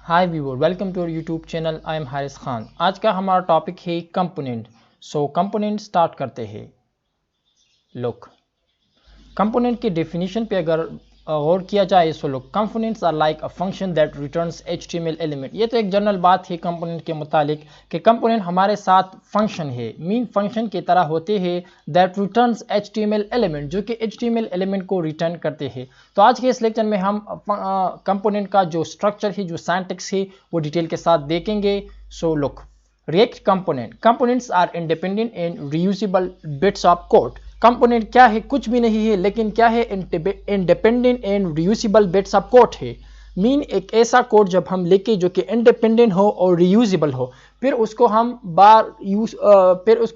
Hi viewer, welcome to YouTube channel. I am Haris Khan. आज का हमारा टॉपिक है कंपोनेंट। कंपोनेंट स्टार्ट करते हैं। लुक, कंपोनेंट की डेफिनेशन पे अगर गौर किया जाए look, components are like a function that returns HTML element. ये तो एक जनरल बात है कंपोनेंट के मुतालिक कि कंपोनेंट हमारे साथ फंक्शन है, मीन फंक्शन की तरह होते हैं दैट रिटर्न्स एचटीएमएल एलिमेंट, जो कि एचटीएमएल एलिमेंट को रिटर्न करते हैं। तो आज के इस लेक्चर में हम कंपोनेंट का जो स्ट्रक्चर है, जो सिंटैक्स है, वो डिटेल के साथ देखेंगे। Look, React components are independent and reusable bits of code. Component क्या है? कुछ भी नहीं है, लेकिन क्या है? Independent and reusable bits of code है। मीन एक ऐसा कोड जब हम लिखे जो कि इंडिपेंडेंट हो और रियूजेबल हो, फिर उसको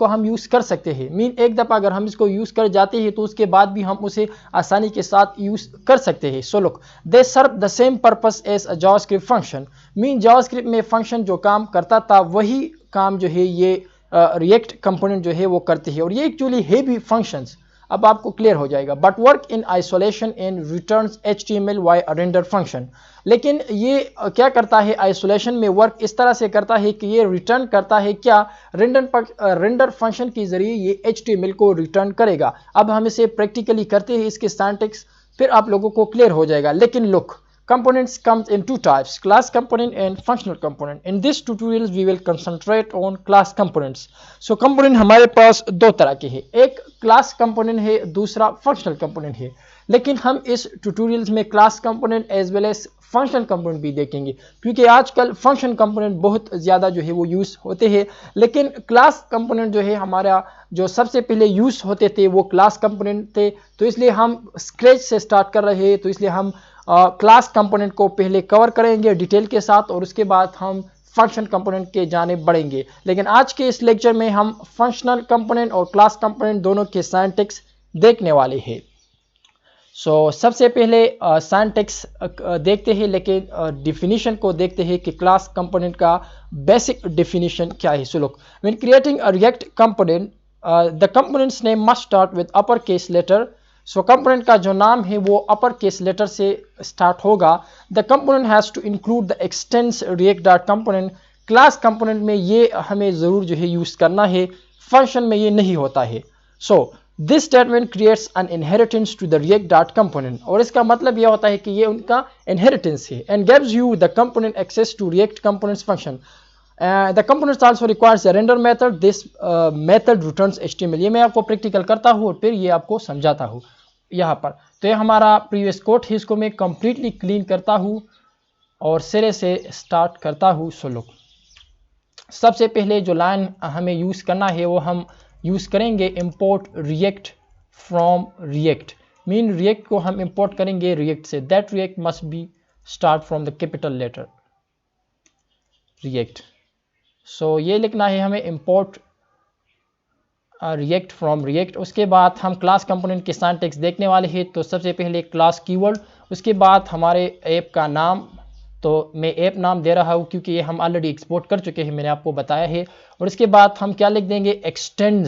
हम यूज कर सकते हैं। मीन एक दफ़ा अगर हम इसको यूज कर जाते हैं तो उसके बाद भी हम उसे आसानी के साथ यूज कर सकते हैं। Look, they serve the same purpose as a JavaScript function. Mean JavaScript में फंक्शन जो काम करता था वही काम जो है ये रिएक्ट कंपोनेंट जो है वो करते हैं, और ये एक्चुअली है भी फंक्शंस। अब आपको क्लियर हो जाएगा। But work in isolation and returns HTML via render function. लेकिन ये क्या करता है? आइसोलेशन में वर्क इस तरह से करता है कि ये रिटर्न करता है क्या? रेंडर फंक्शन के जरिए ये एचटीएमएल को रिटर्न करेगा। अब हम इसे प्रैक्टिकली करते हैं, इसके सिंटैक्स, फिर आप लोगों को क्लियर हो जाएगा। लेकिन look, components comes in two types, class component and functional component. In this tutorial we will concentrate on class components. component हमारे पास दो तरह के हैं, एक class component है, दूसरा functional component है। लेकिन हम इस ट्यूटोरियल्स में class component as well as functional component भी देखेंगे, क्योंकि आजकल फंक्शन कंपोनेंट बहुत ज़्यादा जो है वो यूज़ होते हैं। लेकिन क्लास कंपोनेंट जो है हमारा जो सबसे पहले यूज़ होते थे वो क्लास कंपोनेंट थे। तो इसलिए हम स्क्रैच से स्टार्ट कर रहे हैं, तो इसलिए हम क्लास कंपोनेंट को पहले कवर करेंगे डिटेल के साथ, और उसके बाद हम फंक्शन कंपोनेंट के जाने बढ़ेंगे। लेकिन आज के इस लेक्चर में हम फंक्शनल कंपोनेंट और क्लास कंपोनेंट दोनों के सिंटैक्स देखने वाले हैं। सबसे पहले सिंटैक्स देखते हैं, लेकिन डिफिनीशन को देखते हैं कि क्लास कंपोनेंट का बेसिक डिफिनीशन क्या है। Look, when creating a React component the component's name must start with upper case letter. Component का जो नाम है वो अपर केस लेटर से स्टार्ट होगा। The component has to include the extends React dot component. Class component में ये हमें ज़रूर जो है यूज़ करना है, फंक्शन में ये नहीं होता है। This statement creates an inheritance to the React dot component, और इसका मतलब यह होता है कि ये उनका इनहेरिटेंस है। And gives you the component access to React component's function. The components also requires a render method. This method returns HTML. ये मैं आपको प्रैक्टिकल करता हूँ और फिर ये आपको समझाता हूँ यहाँ पर। तो ये हमारा प्रीवियस कोड है, इसको मैं completely क्लीन करता हूँ और सिरे से स्टार्ट करता हूँ। लुक, सबसे पहले जो लाइन हमें यूज़ करना है वो हम यूज़ करेंगे import react from react। Mean react को हम import करेंगे react से। That react must be start from the capital letter react। ये लिखना है हमें import react from react। उसके बाद हम क्लास कंपोनेंट के सिंटैक्स देखने वाले हैं। तो सबसे पहले क्लास कीवर्ड, उसके बाद हमारे ऐप का नाम। तो मैं ऐप नाम दे रहा हूँ क्योंकि ये हम ऑलरेडी एक्सपोर्ट कर चुके हैं, मैंने आपको बताया है। और इसके बाद हम क्या लिख देंगे? एक्सटेंड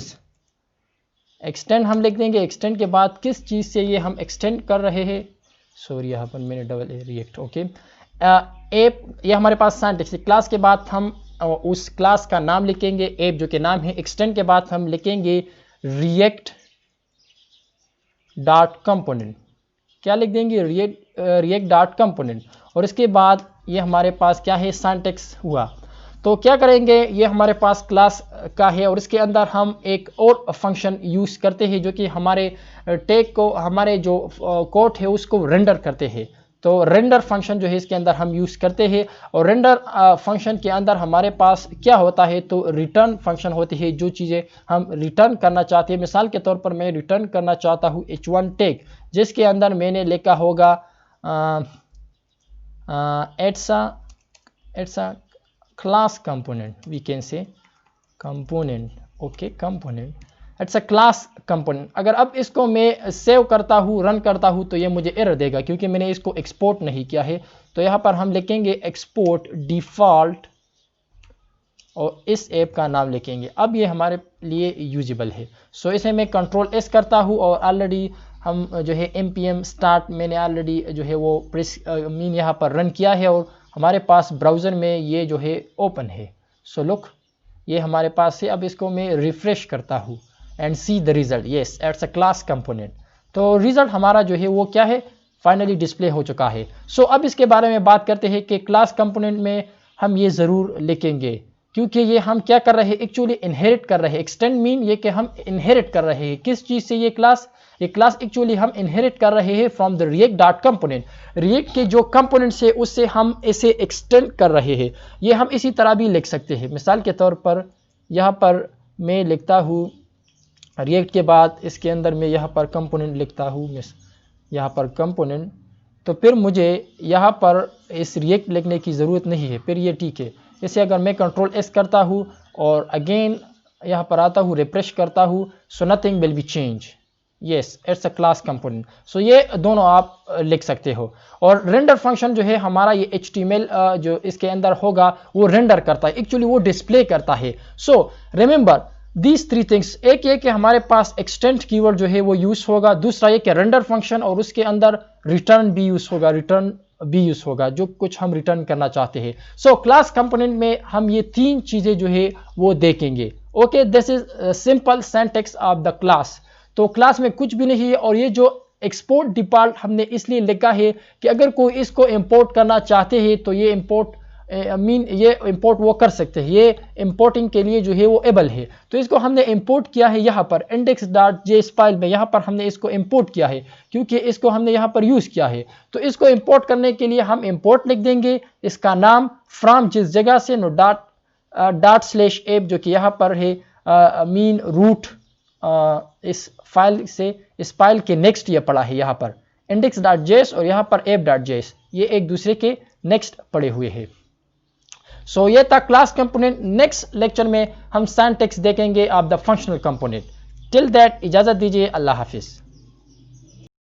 हम लिख देंगे। एक्सटेंड के बाद किस चीज़ से ये हम एक्सटेंड कर रहे हैं, सॉरी यहाँ पर मैंने double A react, okay. App, ये हमारे पास सिंटैक्स है। क्लास के बाद हम उस क्लास का नाम लिखेंगे, ऐप जो कि नाम है। एक्सटेंड के बाद हम लिखेंगे रिएक्ट डॉट कंपोनेंट। क्या लिख देंगे? React dot component. और इसके बाद ये हमारे पास क्या है? सिंटैक्स हुआ। तो क्या करेंगे? ये हमारे पास क्लास का है और इसके अंदर हम एक और फंक्शन यूज़ करते हैं जो कि हमारे टैग को, हमारे जो कोड है उसको रेंडर करते हैं। तो रेंडर फंक्शन जो है इसके अंदर हम यूज़ करते हैं। और रेंडर फंक्शन के अंदर हमारे पास क्या होता है? तो रिटर्न फंक्शन होती है, जो चीज़ें हम रिटर्न करना चाहते हैं। मिसाल के तौर पर मैं रिटर्न करना चाहता हूँ h1 टैग, जिसके अंदर मैंने लिखा होगा it's a class component, we can say component, okay, component, it's a class component। अगर अब इसको मैं सेव करता हूँ, रन करता हूँ, तो ये मुझे एरर देगा क्योंकि मैंने इसको एक्सपोर्ट नहीं किया है। तो यहाँ पर हम लिखेंगे एक्सपोर्ट डिफ़ॉल्ट और इस ऐप का नाम लिखेंगे। अब ये हमारे लिए यूजेबल है। इसे मैं कंट्रोल एस करता हूँ और ऑलरेडी हम जो है npm स्टार्ट मैंने ऑलरेडी जो है वो प्रेस मीन यहाँ पर रन किया है और हमारे पास ब्राउज़र में ये जो है ओपन है। सो लुक, ये हमारे पास है। अब इसको मैं रिफ्रेश करता हूँ and see the result. Yes, it's a class component. तो रिजल्ट हमारा जो है वो क्या है, फाइनली डिस्प्ले हो चुका है। सो अब इसके बारे में बात करते हैं कि क्लास कंपोनेंट में हम ये ज़रूर लिखेंगे, क्योंकि ये हम क्या कर रहे हैं, एक्चुअली इनहेरिट कर रहे हैं। एक्सटेंड मीन ये कि हम इनहेरिट कर रहे हैं किस चीज़ से, ये क्लास एक्चुअली हम इनहेरिट कर रहे हैं from the React dot component. React के जो कंपोनेंट्स है उससे हम इसे एक्सटेंड कर रहे हैं। ये हम इसी तरह भी लिख सकते हैं। मिसाल के तौर पर यहाँ पर मैं लिखता हूँ रिएक्ट के बाद इसके अंदर मैं यहाँ पर कंपोनेंट लिखता हूँ, यहाँ पर कंपोनेंट। तो फिर मुझे यहाँ पर इस रिएक्ट लिखने की ज़रूरत नहीं है, फिर ये ठीक है। इसे अगर मैं कंट्रोल एस करता हूँ और अगेन यहाँ पर आता हूँ, रिफ्रेश करता हूँ, so nothing will be change. Yes, it's a class component. So ये दोनों आप लिख सकते हो। और रेंडर फंक्शन जो है हमारा, ये HTML जो इसके अंदर होगा वो रेंडर करता है, एक्चुअली वो डिस्प्ले करता है। So remember these three things. एक ये कि हमारे पास एक्सटेंड कीवर्ड जो है वो यूज होगा, दूसरा ये कि रेंडर फंक्शन, और उसके अंदर रिटर्न भी यूज होगा, जो कुछ हम रिटर्न करना चाहते हैं। सो क्लास कंपोनेंट में हम ये तीन चीजें जो है वो देखेंगे। Okay, this is simple syntax of the class. तो क्लास में कुछ भी नहीं है, और ये जो एक्सपोर्ट डिफॉल्ट हमने इसलिए लिखा है कि अगर कोई इसको इंपोर्ट करना चाहते हैं तो ये इंपोर्ट वो कर सकते हैं। ये इंपोर्टिंग के लिए जो है वो एबल है। तो इसको हमने इंपोर्ट किया है यहाँ पर index.js फाइल में। यहाँ पर हमने इसको इंपोर्ट किया है क्योंकि इसको हमने यहाँ पर यूज़ किया है। तो इसको इंपोर्ट करने के लिए हम इंपोर्ट लिख देंगे, इसका नाम फ्रॉम जिस जगह से नो $\app जो कि यहाँ पर है मीन रूट इस फाइल के नेक्स्ट ये पड़ा है यहाँ पर index.js और यहाँ पर app.js, ये एक दूसरे के नेक्स्ट पड़े हुए हैं। सो ये था क्लास कंपोनेंट। नेक्स्ट लेक्चर में हम सिंटैक्स देखेंगे of the functional component. Till that इजाजत दीजिए, अल्लाह हाफिज।